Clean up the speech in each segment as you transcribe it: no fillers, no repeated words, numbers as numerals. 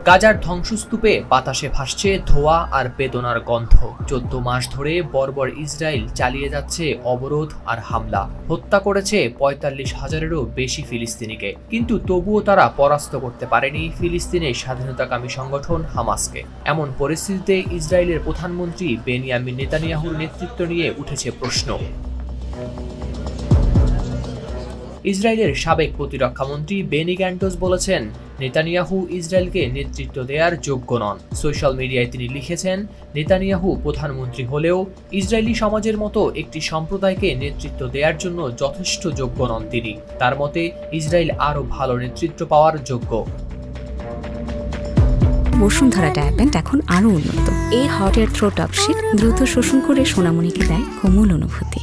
গাজার ধ্বংসস্তূপে বাতাসে ভাসছে ধোঁয়া আর বেদনার গন্ধ। 14 মাস ধরে বর্বর ইসরায়েল চালিয়ে যাচ্ছে অবরোধ আর হামলা, হত্যা করেছে 45,000-এরও বেশি ফিলিস্তিনিকে। কিন্তু তবুও তারা পরাস্ত করতে পারেনি ফিলিস্তিনের স্বাধীনতাকামী সংগঠন হামাসকে। এমন পরিস্থিতিতে ইসরায়েলের প্রধানমন্ত্রী বেনিয়ামিন নেতানিয়াহুর নেতৃত্ব নিয়ে উঠেছে প্রশ্ন। ইসরায়েলের সাবেক প্রতিরক্ষামন্ত্রী বেনি গ্যান্টোস বলেছেন, নেতানিয়াহু ইসরায়েলকে নেতৃত্ব দেওয়ার যোগ্য নন। সোশ্যাল মিডিয়ায় তিনি লিখেছেন, নেতানিয়াহু প্রধানমন্ত্রী হলেও ইসরায়েলি সমাজের মতো একটি সম্প্রদায়কে নেতৃত্ব দেওয়ার জন্য যথেষ্ট যোগ্য নন তিনি। তার মতে ইসরায়েল আরও ভালো নেতৃত্ব পাওয়ার যোগ্য। বসুন্ধরা ডায়াপেন্ট এখন আরও উন্নত। এই hot air through top sheet দ্রুত শোষণ করে সোনামণিকে দেয় কোমল অনুভূতি।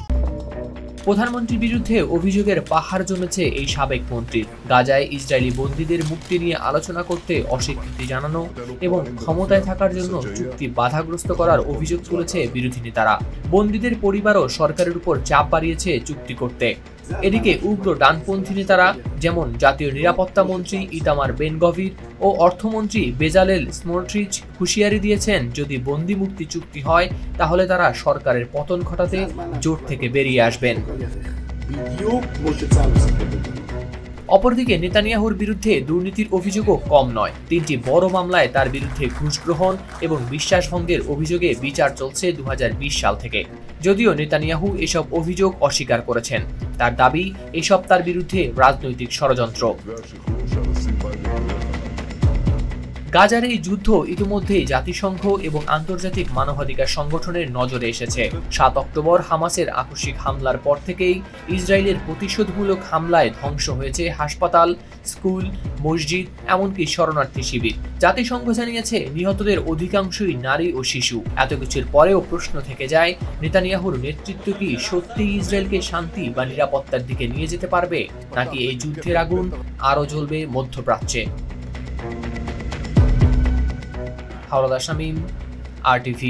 প্রধানমন্ত্রীর বিরুদ্ধে অভিযোগের পাহাড় জমেছে এই সাবেক মন্ত্রীর। গাজায় ইসরায়েলি বন্দীদের মুক্তি নিয়ে আলোচনা করতে অস্বীকৃতি জানানো এবং ক্ষমতায় থাকার জন্য চুক্তি বাধাগ্রস্ত করার অভিযোগ তুলেছে বিরোধী নেতারা। বন্দীদের পরিবারও সরকারের উপর চাপ বাড়িয়েছে চুক্তি করতে। এদিকে উগ্র ডানপন্থী নেতারা যেমন জাতীয় নিরাপত্তা মন্ত্রী ইতামার বেন গভির ও অর্থমন্ত্রী বেজালেল স্মোট্রিচ হুঁশিয়ারি দিয়েছেন, যদি বন্দী মুক্তি চুক্তি হয় তাহলে তারা সরকারের পতন ঘটাতে জোট থেকে বেরিয়ে আসবেন। অপরদিকে নেতানিয়াহুর বিরুদ্ধে দুর্নীতির অভিযোগও কম নয়। 3টি বড় মামলায় তার বিরুদ্ধে ঘুষ গ্রহণ এবং বিশ্বাসভঙ্গের অভিযোগে বিচার চলছে 2020 সাল থেকে। যদিও নেতানিয়াহু এসব অভিযোগ অস্বীকার করেছেন। তার দাবি, এসব তার বিরুদ্ধে রাজনৈতিক ষড়যন্ত্র। গাজার এই যুদ্ধ ইতিমধ্যেই জাতিসংঘ এবং আন্তর্জাতিক মানবাধিকার সংগঠনের নজরে এসেছে। 7 অক্টোবর হামাসের আকস্মিক হামলার পর থেকেই ইসরায়েলের প্রতিশোধমূলক হামলায় ধ্বংস হয়েছে হাসপাতাল, স্কুল, মসজিদ, এমনকি শরণার্থী শিবির। জাতিসংঘ জানিয়েছে, নিহতদের অধিকাংশই নারী ও শিশু। এত কিছুর পরেও প্রশ্ন থেকে যায়, নেতানিয়াহুর নেতৃত্ব কি সত্যিই ইসরায়েলকে শান্তি বা নিরাপত্তার দিকে নিয়ে যেতে পারবে, নাকি এই যুদ্ধের আগুন আরও জ্বলবে মধ্যপ্রাচ্যে? হাওলাদার শামীম, RTV।